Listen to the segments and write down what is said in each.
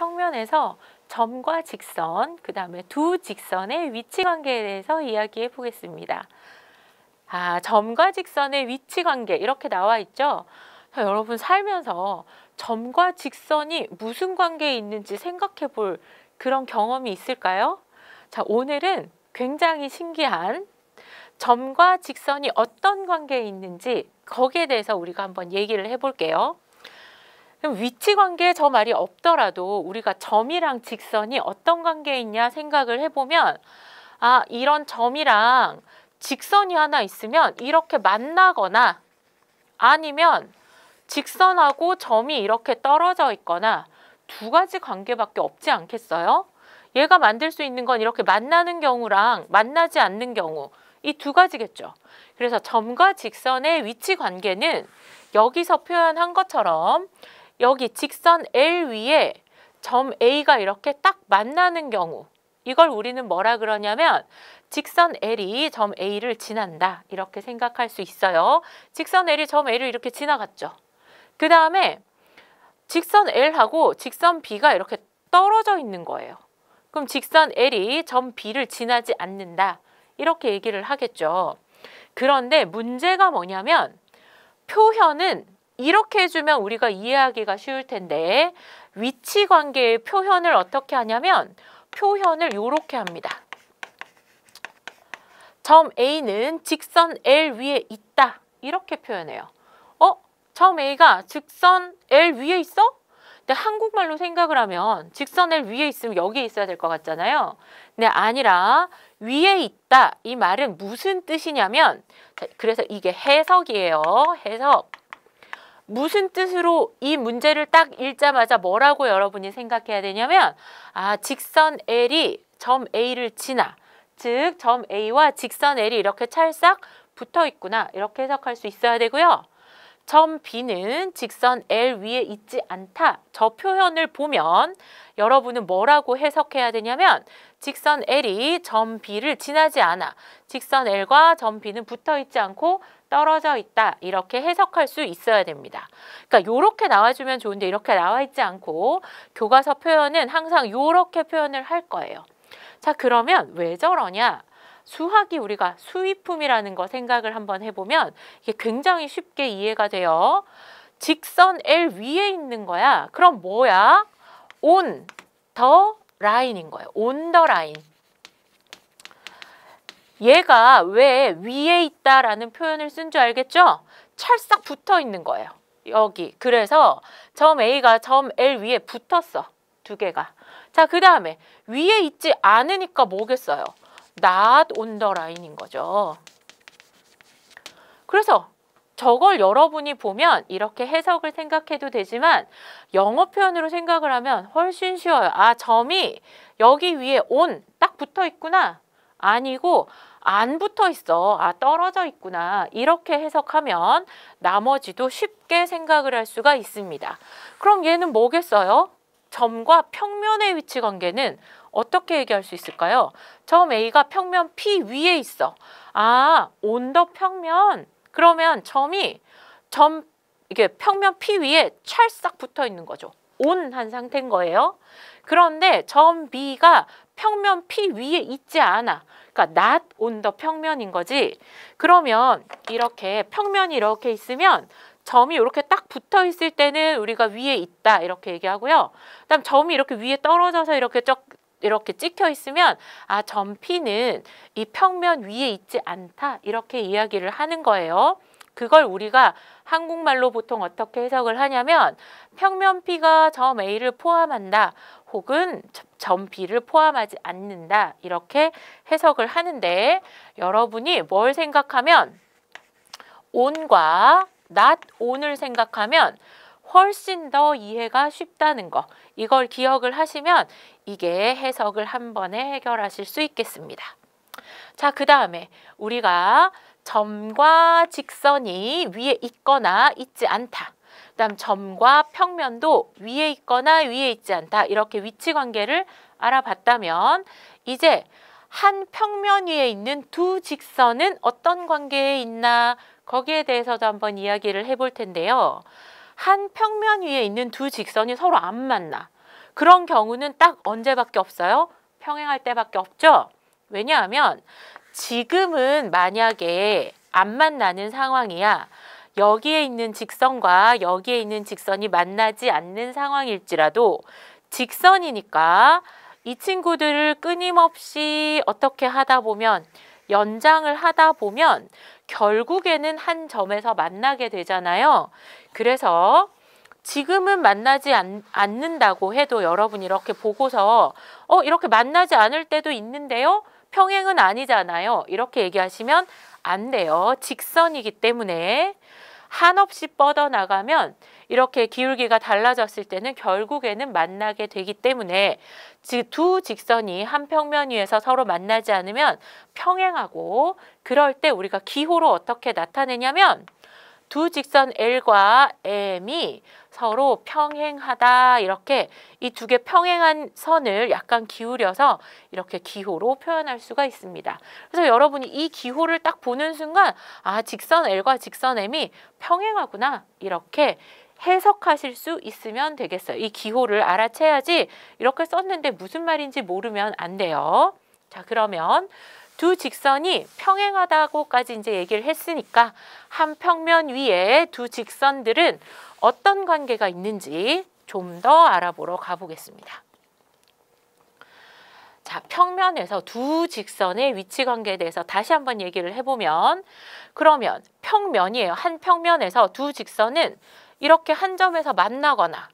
평면에서 점과 직선, 그 다음에 두 직선의 위치 관계에 대해서 이야기해 보겠습니다. 점과 직선의 위치 관계 이렇게 나와 있죠? 자, 여러분 살면서 점과 직선이 무슨 관계에 있는지 생각해 볼 그런 경험이 있을까요? 자, 오늘은 굉장히 신기한 점과 직선이 어떤 관계에 있는지 거기에 대해서 우리가 한번 얘기를 해볼게요. 그럼 위치 관계에 저 말이 없더라도 우리가 점이랑 직선이 어떤 관계에 있냐 생각을 해보면 이런 점이랑 직선이 하나 있으면 이렇게 만나거나 아니면 직선하고 점이 이렇게 떨어져 있거나 두 가지 관계밖에 없지 않겠어요? 얘가 만들 수 있는 건 이렇게 만나는 경우랑 만나지 않는 경우 이 두 가지겠죠. 그래서 점과 직선의 위치 관계는 여기서 표현한 것처럼 여기 직선 L 위에 점 A가 이렇게 딱 만나는 경우 이걸 우리는 뭐라 그러냐면 직선 L이 점 A를 지난다 이렇게 생각할 수 있어요. 직선 L이 점 A를 이렇게 지나갔죠. 그 다음에 직선 L하고 직선 B가 이렇게 떨어져 있는 거예요. 그럼 직선 L이 점 B를 지나지 않는다 이렇게 얘기를 하겠죠. 그런데 문제가 뭐냐면 표현은 이렇게 해주면 우리가 이해하기가 쉬울 텐데 위치 관계의 표현을 어떻게 하냐면 표현을 이렇게 합니다. 점 A는 직선 L 위에 있다 이렇게 표현해요. 점 A가 직선 L 위에 있어? 근데 한국말로 생각을 하면 직선 L 위에 있으면 여기에 있어야 될 것 같잖아요. 근데 아니라 위에 있다 이 말은 무슨 뜻이냐면 그래서 이게 해석이에요. 해석. 무슨 뜻으로 이 문제를 딱 읽자마자 뭐라고 여러분이 생각해야 되냐면 직선 L이 점 A를 지나 즉 점 A와 직선 L이 이렇게 찰싹 붙어 있구나 이렇게 해석할 수 있어야 되고요. 점 B는 직선 L 위에 있지 않다. 저 표현을 보면 여러분은 뭐라고 해석해야 되냐면 직선 L이 점 B를 지나지 않아. 직선 L과 점 B는 붙어 있지 않고 떨어져 있다. 이렇게 해석할 수 있어야 됩니다. 그러니까 이렇게 나와주면 좋은데 이렇게 나와 있지 않고 교과서 표현은 항상 이렇게 표현을 할 거예요. 자, 그러면 왜 저러냐? 수학이 우리가 수위품이라는 거 생각을 한번 해보면 이게 굉장히 쉽게 이해가 돼요. 직선 L 위에 있는 거야. 그럼 뭐야? on the line인 거예요. on the line. 얘가 왜 위에 있다라는 표현을 쓴 줄 알겠죠? 찰싹 붙어 있는 거예요. 여기. 그래서 점 A가 점 L 위에 붙었어. 두 개가. 자, 그 다음에 위에 있지 않으니까 뭐겠어요? not on the line인 거죠. 그래서 저걸 여러분이 보면 이렇게 해석을 생각해도 되지만 영어 표현으로 생각을 하면 훨씬 쉬워요. 점이 여기 위에 on 딱 붙어 있구나. 아니고 안 붙어 있어. 떨어져 있구나. 이렇게 해석하면 나머지도 쉽게 생각을 할 수가 있습니다. 그럼 얘는 뭐겠어요? 점과 평면의 위치 관계는 어떻게 얘기할 수 있을까요? 점 A가 평면 P 위에 있어. on the 평면. 그러면 점이 이게 평면 P 위에 찰싹 붙어 있는 거죠. on 한 상태인 거예요. 그런데 점 B가 평면 P 위에 있지 않아. 그러니까 not on the 평면인 거지. 그러면 이렇게 평면이 이렇게 있으면 점이 이렇게 딱 붙어 있을 때는 우리가 위에 있다 이렇게 얘기하고요. 그다음 점이 이렇게 위에 떨어져서 이렇게 찍혀 있으면 점 P는 이 평면 위에 있지 않다 이렇게 이야기를 하는 거예요. 그걸 우리가 한국말로 보통 어떻게 해석을 하냐면 평면 P가 점 A를 포함한다 혹은 점 B를 포함하지 않는다 이렇게 해석을 하는데 여러분이 뭘 생각하면 on과 not on을 생각하면 훨씬 더 이해가 쉽다는 거 이걸 기억을 하시면 이게 해석을 한 번에 해결하실 수 있겠습니다. 자, 그 다음에 우리가 점과 직선이 위에 있거나 있지 않다. 그 다음 점과 평면도 위에 있거나 위에 있지 않다. 이렇게 위치 관계를 알아봤다면 이제 한 평면 위에 있는 두 직선은 어떤 관계에 있나 거기에 대해서도 한번 이야기를 해볼 텐데요. 한 평면 위에 있는 두 직선이 서로 안 만나. 그런 경우는 딱 언제밖에 없어요? 평행할 때밖에 없죠. 왜냐하면 지금은 만약에 안 만나는 상황이야. 여기에 있는 직선과 여기에 있는 직선이 만나지 않는 상황일지라도 직선이니까 이 친구들을 끊임없이 어떻게 하다 보면 연장을 하다 보면 결국에는 한 점에서 만나게 되잖아요. 그래서 지금은 만나지 않는다고 해도 여러분이 이렇게 보고서 이렇게 만나지 않을 때도 있는데요. 평행은 아니잖아요. 이렇게 얘기하시면 안 돼요. 직선이기 때문에 한없이 뻗어나가면 이렇게 기울기가 달라졌을 때는 결국에는 만나게 되기 때문에 두 직선이 한 평면 위에서 서로 만나지 않으면 평행하고 그럴 때 우리가 기호로 어떻게 나타내냐면 두 직선 L과 M이 서로 평행하다 이렇게 이 두 개 평행한 선을 약간 기울여서 이렇게 기호로 표현할 수가 있습니다. 그래서 여러분이 이 기호를 딱 보는 순간 직선 L과 직선 M이 평행하구나 이렇게 해석하실 수 있으면 되겠어요. 이 기호를 알아채야지 이렇게 썼는데 무슨 말인지 모르면 안 돼요. 자, 그러면 두 직선이 평행하다고까지 이제 얘기를 했으니까 한 평면 위에 두 직선들은 어떤 관계가 있는지 좀 더 알아보러 가보겠습니다. 자, 평면에서 두 직선의 위치 관계에 대해서 다시 한번 얘기를 해보면 그러면 평면이에요. 한 평면에서 두 직선은 이렇게 한 점에서 만나거나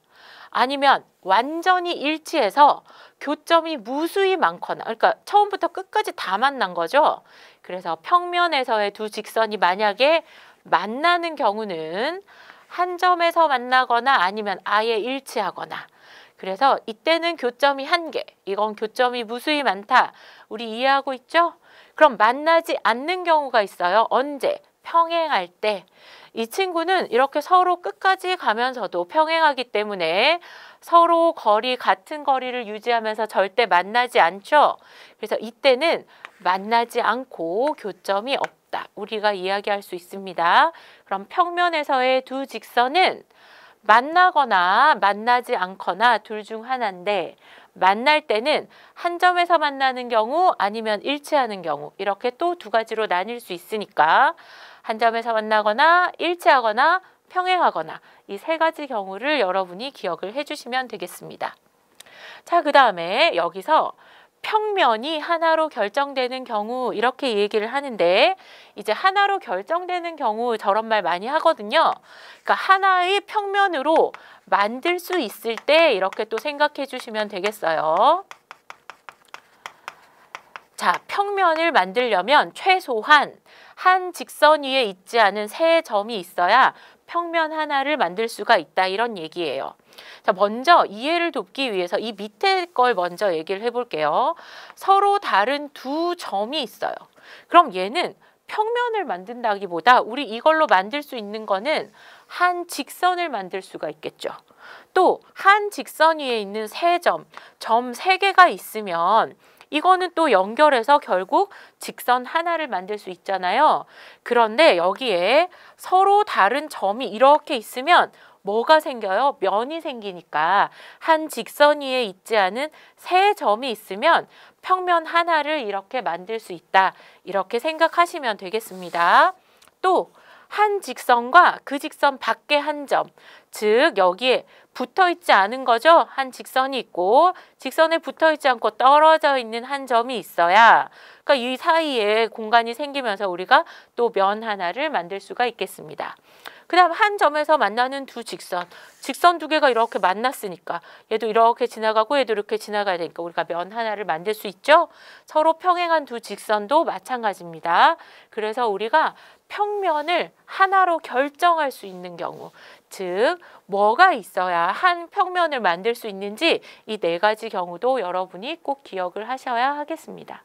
아니면 완전히 일치해서 교점이 무수히 많거나 그러니까 처음부터 끝까지 다 만난 거죠. 그래서 평면에서의 두 직선이 만약에 만나는 경우는 한 점에서 만나거나 아니면 아예 일치하거나 그래서 이때는 교점이 한 개, 이건 교점이 무수히 많다. 우리 이해하고 있죠? 그럼 만나지 않는 경우가 있어요. 언제? 평행할 때. 이 친구는 이렇게 서로 끝까지 가면서도 평행하기 때문에 서로 같은 거리를 유지하면서 절대 만나지 않죠. 그래서 이때는 만나지 않고 교점이 없다. 우리가 이야기할 수 있습니다. 그럼 평면에서의 두 직선은 만나거나 만나지 않거나 둘 중 하나인데 만날 때는 한 점에서 만나는 경우 아니면 일치하는 경우 이렇게 또 두 가지로 나뉠 수 있으니까 한 점에서 만나거나 일치하거나 평행하거나 이 세 가지 경우를 여러분이 기억을 해주시면 되겠습니다. 자, 그 다음에 여기서 평면이 하나로 결정되는 경우 이렇게 얘기를 하는데 이제 하나로 결정되는 경우 저런 말 많이 하거든요. 그러니까 하나의 평면으로 만들 수 있을 때 이렇게 또 생각해 주시면 되겠어요. 자, 평면을 만들려면 최소한 한 직선 위에 있지 않은 세 점이 있어야 평면 하나를 만들 수가 있다 이런 얘기예요. 자, 먼저 이해를 돕기 위해서 이 밑에 걸 먼저 얘기를 해볼게요. 서로 다른 두 점이 있어요. 그럼 얘는 평면을 만든다기보다 우리 이걸로 만들 수 있는 거는 한 직선을 만들 수가 있겠죠. 또 한 직선 위에 있는 세 점, 점 세 개가 있으면 이거는 또 연결해서 결국 직선 하나를 만들 수 있잖아요. 그런데 여기에 서로 다른 점이 이렇게 있으면 뭐가 생겨요? 면이 생기니까 한 직선 위에 있지 않은 세 점이 있으면 평면 하나를 이렇게 만들 수 있다. 이렇게 생각하시면 되겠습니다. 또 한 직선과 그 직선 밖에 한 점, 즉 여기에 붙어 있지 않은 거죠. 한 직선이 있고 직선에 붙어 있지 않고 떨어져 있는 한 점이 있어야 그러니까 이 사이에 공간이 생기면서 우리가 또 면 하나를 만들 수가 있겠습니다. 그 다음 한 점에서 만나는 두 직선 두 개가 이렇게 만났으니까 얘도 이렇게 지나가고 얘도 이렇게 지나가야 되니까 우리가 면 하나를 만들 수 있죠. 서로 평행한 두 직선도 마찬가지입니다. 그래서 우리가 평면을 하나로 결정할 수 있는 경우 즉 뭐가 있어야 한 평면을 만들 수 있는지 이 네 가지 경우도 여러분이 꼭 기억을 하셔야 하겠습니다.